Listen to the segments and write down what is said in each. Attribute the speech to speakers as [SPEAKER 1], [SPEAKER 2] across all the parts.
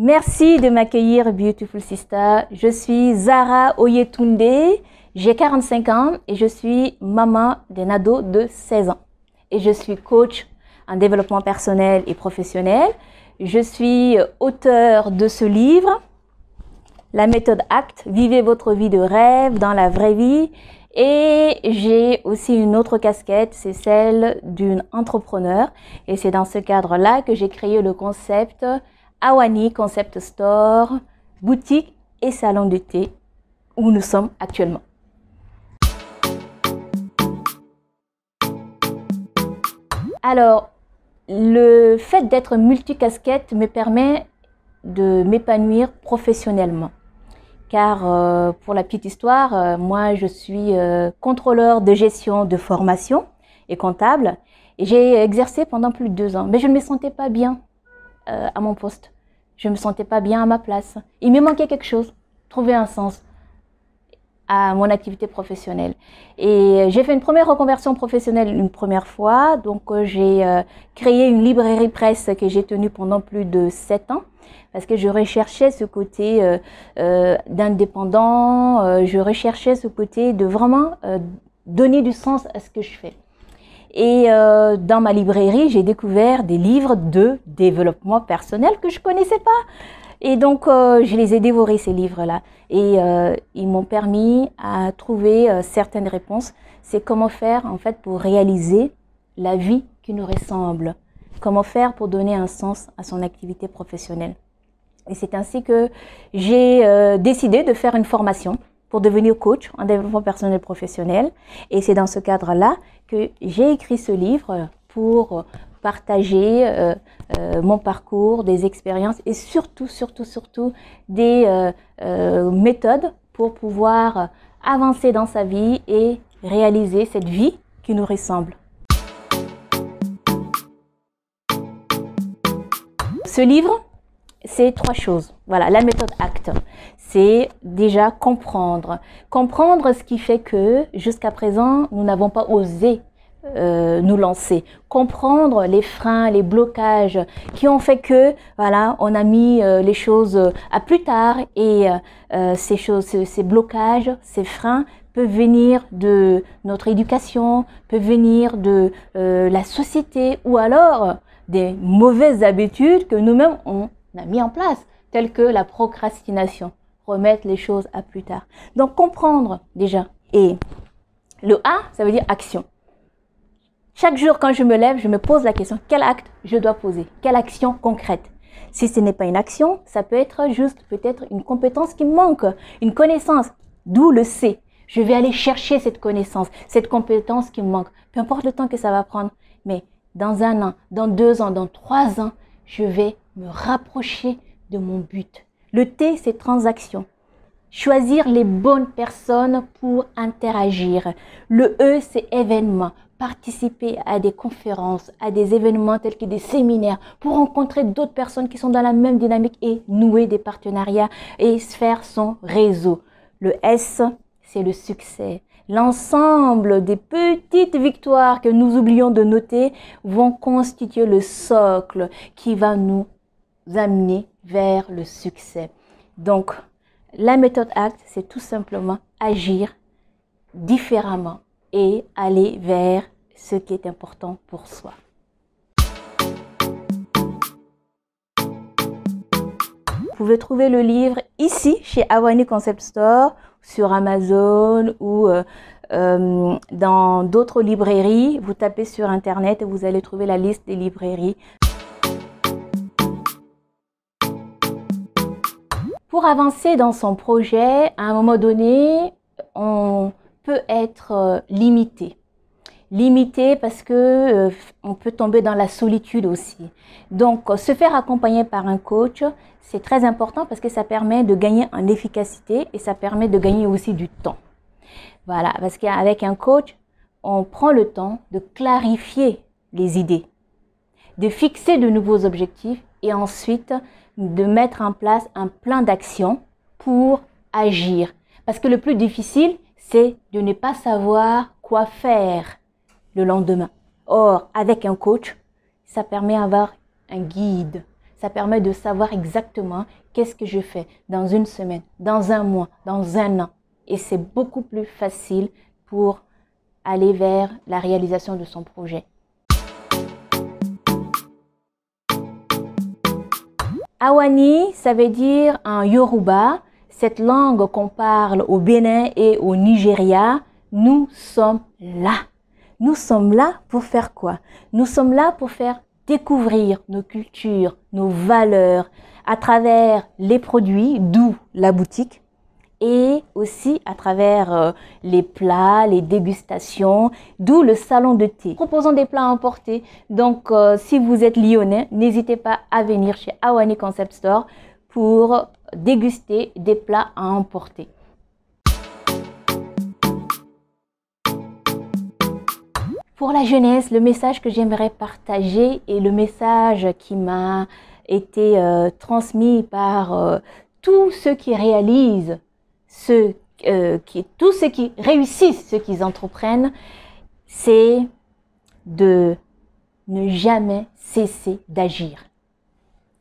[SPEAKER 1] Merci de m'accueillir, Beautiful Sister. Je suis Zara Oyetunde, j'ai 45 ans et je suis maman d'un ado de 16 ans. Et je suis coach en développement personnel et professionnel. Je suis auteur de ce livre, La méthode ACT, vivez votre vie de rêve dans la vraie vie. Et j'ai aussi une autre casquette, c'est celle d'une entrepreneur. Et c'est dans ce cadre-là que j'ai créé le concept Awani Concept Store, boutique et salon de thé où nous sommes actuellement. Alors, le fait d'être multicasquette me permet de m'épanouir professionnellement. Car pour la petite histoire, moi je suis contrôleur de gestion de formation et comptable. Et j'ai exercé pendant plus de 2 ans. Mais je ne me sentais pas bien à mon poste. Je ne me sentais pas bien à ma place. Il me manquait quelque chose, trouver un sens à mon activité professionnelle. Et j'ai fait une première reconversion professionnelle une première fois. Donc j'ai créé une librairie presse que j'ai tenue pendant plus de 7 ans. Parce que je recherchais ce côté d'indépendant, je recherchais ce côté de vraiment donner du sens à ce que je fais. Et dans ma librairie, j'ai découvert des livres de développement personnel que je ne connaissais pas. Et donc, je les ai dévorés, ces livres-là. Et ils m'ont permis à trouver certaines réponses. C'est comment faire, en fait, pour réaliser la vie qui nous ressemble. Comment faire pour donner un sens à son activité professionnelle. Et c'est ainsi que j'ai décidé de faire une formation pour devenir coach en développement personnel professionnel. Et c'est dans ce cadre-là que j'ai écrit ce livre pour partager mon parcours, des expériences et surtout des méthodes pour pouvoir avancer dans sa vie et réaliser cette vie qui nous ressemble. Ce livre, c'est 3 choses. Voilà, la méthode ACT. C'est déjà comprendre. Comprendre ce qui fait que jusqu'à présent, nous n'avons pas osé nous lancer. Comprendre les freins, les blocages qui ont fait que, voilà, on a mis les choses à plus tard et ces blocages, ces freins peuvent venir de notre éducation, peuvent venir de la société ou alors des mauvaises habitudes que nous-mêmes on a mis en place, telles que la procrastination, remettre les choses à plus tard. Donc comprendre déjà. Et le A, ça veut dire action. Chaque jour quand je me lève, je me pose la question, quel acte je dois poser? Quelle action concrète? Si ce n'est pas une action, ça peut être juste peut-être une compétence qui me manque, une connaissance, d'où le C. Je vais aller chercher cette connaissance, cette compétence qui me manque. Peu importe le temps que ça va prendre, mais dans 1 an, dans 2 ans, dans 3 ans, je vais me rapprocher de mon but. Le T, c'est transaction. Choisir les bonnes personnes pour interagir. Le E, c'est événement. Participer à des conférences, à des événements tels que des séminaires pour rencontrer d'autres personnes qui sont dans la même dynamique et nouer des partenariats et faire son réseau. Le S, c'est le succès. L'ensemble des petites victoires que nous oublions de noter vont constituer le socle qui va nous amener vers le succès. Donc, la méthode ACT, c'est tout simplement agir différemment et aller vers ce qui est important pour soi. Vous pouvez trouver le livre ici, chez Awani Concept Store, sur Amazon ou dans d'autres librairies. Vous tapez sur Internet et vous allez trouver la liste des librairies. Pour avancer dans son projet, à un moment donné, on peut être limité. Limité parce que on peut tomber dans la solitude aussi. Donc, se faire accompagner par un coach, c'est très important parce que ça permet de gagner en efficacité et ça permet de gagner aussi du temps. Voilà, parce qu'avec un coach, on prend le temps de clarifier les idées, de fixer de nouveaux objectifs et ensuite de mettre en place un plan d'action pour agir. Parce que le plus difficile, c'est de ne pas savoir quoi faire le lendemain. Or, avec un coach, ça permet d'avoir un guide. Ça permet de savoir exactement qu'est-ce que je fais dans une semaine, dans un mois, dans un an. Et c'est beaucoup plus facile pour aller vers la réalisation de son projet. Awani, ça veut dire en Yoruba, cette langue qu'on parle au Bénin et au Nigeria, nous sommes là. Nous sommes là pour faire quoi? Nous sommes là pour faire découvrir nos cultures, nos valeurs à travers les produits, d'où la boutique, et aussi à travers les plats, les dégustations, d'où le salon de thé. Proposons des plats à emporter. Donc, si vous êtes lyonnais, n'hésitez pas à venir chez Awani Concept Store pour déguster des plats à emporter. Pour la jeunesse, le message que j'aimerais partager et le message qui m'a été transmis par tous ceux qui réalisent, tous ceux qui réussissent, ceux qui entreprennent, c'est de ne jamais cesser d'agir.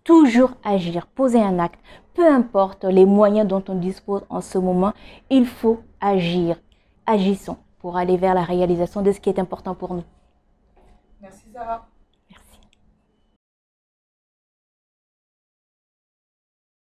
[SPEAKER 1] Toujours agir, poser un acte, peu importe les moyens dont on dispose en ce moment, il faut agir. Agissons pour aller vers la réalisation de ce qui est important pour nous.
[SPEAKER 2] Merci Sarah.